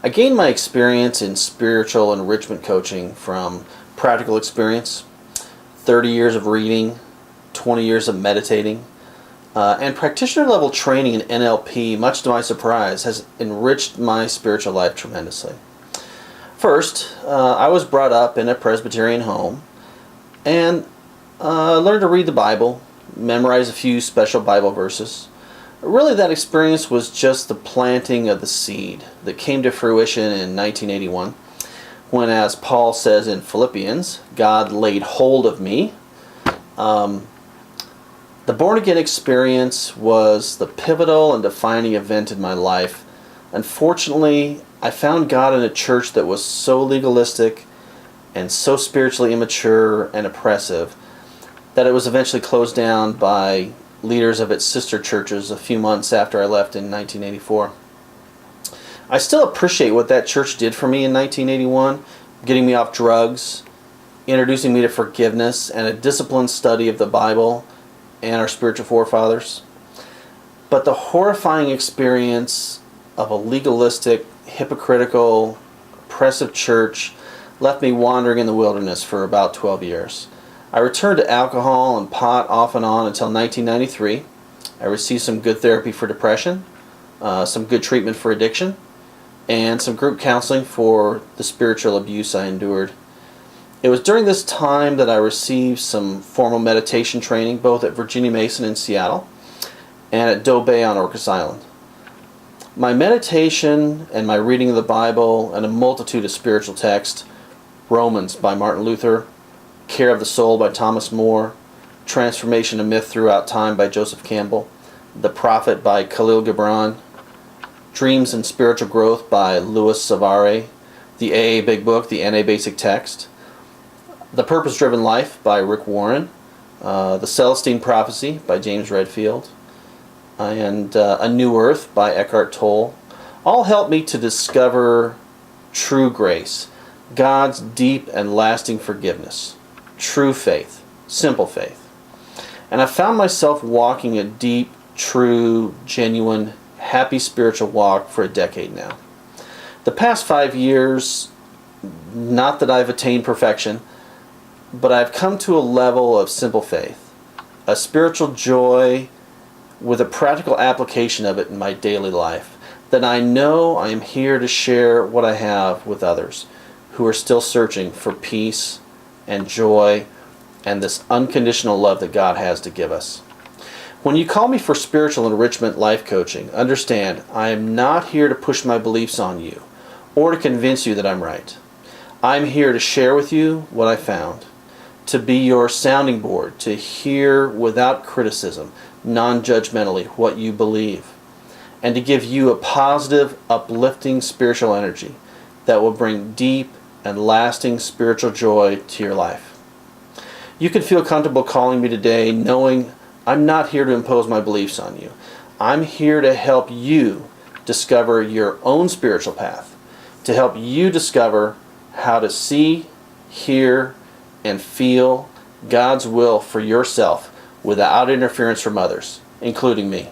I gained my experience in spiritual enrichment coaching from practical experience, 30 years of reading, 20 years of meditating, and practitioner level training in NLP, much to my surprise, has enriched my spiritual life tremendously. First, I was brought up in a Presbyterian home and learned to read the Bible, memorize a few special Bible verses. Really, that experience was just the planting of the seed that came to fruition in 1981 when, as Paul says in Philippians, God laid hold of me. The born-again experience was the pivotal and defining event in my life. Unfortunately, I found God in a church that was so legalistic and so spiritually immature and oppressive that it was eventually closed down by leaders of its sister churches a few months after I left in 1984. I still appreciate what that church did for me in 1981, getting me off drugs, introducing me to forgiveness and a disciplined study of the Bible and our spiritual forefathers. But the horrifying experience of a legalistic, hypocritical, oppressive church left me wandering in the wilderness for about 12 years. I returned to alcohol and pot off and on until 1993. I received some good therapy for depression, some good treatment for addiction, and some group counseling for the spiritual abuse I endured. It was during this time that I received some formal meditation training both at Virginia Mason in Seattle and at Doe Bay on Orcas Island. My meditation and my reading of the Bible and a multitude of spiritual texts, Romans by Martin Luther, Care of the Soul by Thomas More, Transformation of Myth Throughout Time by Joseph Campbell, The Prophet by Khalil Gibran, Dreams and Spiritual Growth by Louis Savare, The AA Big Book, The NA Basic Text, The Purpose-Driven Life by Rick Warren, The Celestine Prophecy by James Redfield, and A New Earth by Eckhart Tolle, all helped me to discover true grace, God's deep and lasting forgiveness, true faith, simple faith. And I found myself walking a deep, true, genuine, happy spiritual walk for a decade now. The past 5 years, not that I've attained perfection, but I've come to a level of simple faith, a spiritual joy with a practical application of it in my daily life, that I know I am here to share what I have with others who are still searching for peace and joy and this unconditional love that God has to give us. When you call me for spiritual enrichment life coaching, understand I am not here to push my beliefs on you or to convince you that I'm right. I'm here to share with you what I found, to be your sounding board, to hear without criticism, non-judgmentally, what you believe, and to give you a positive, uplifting spiritual energy that will bring deep and lasting spiritual joy to your life. You can feel comfortable calling me today knowing I'm not here to impose my beliefs on you. I'm here to help you discover your own spiritual path, to help you discover how to see, hear, and feel God's will for yourself without interference from others, including me.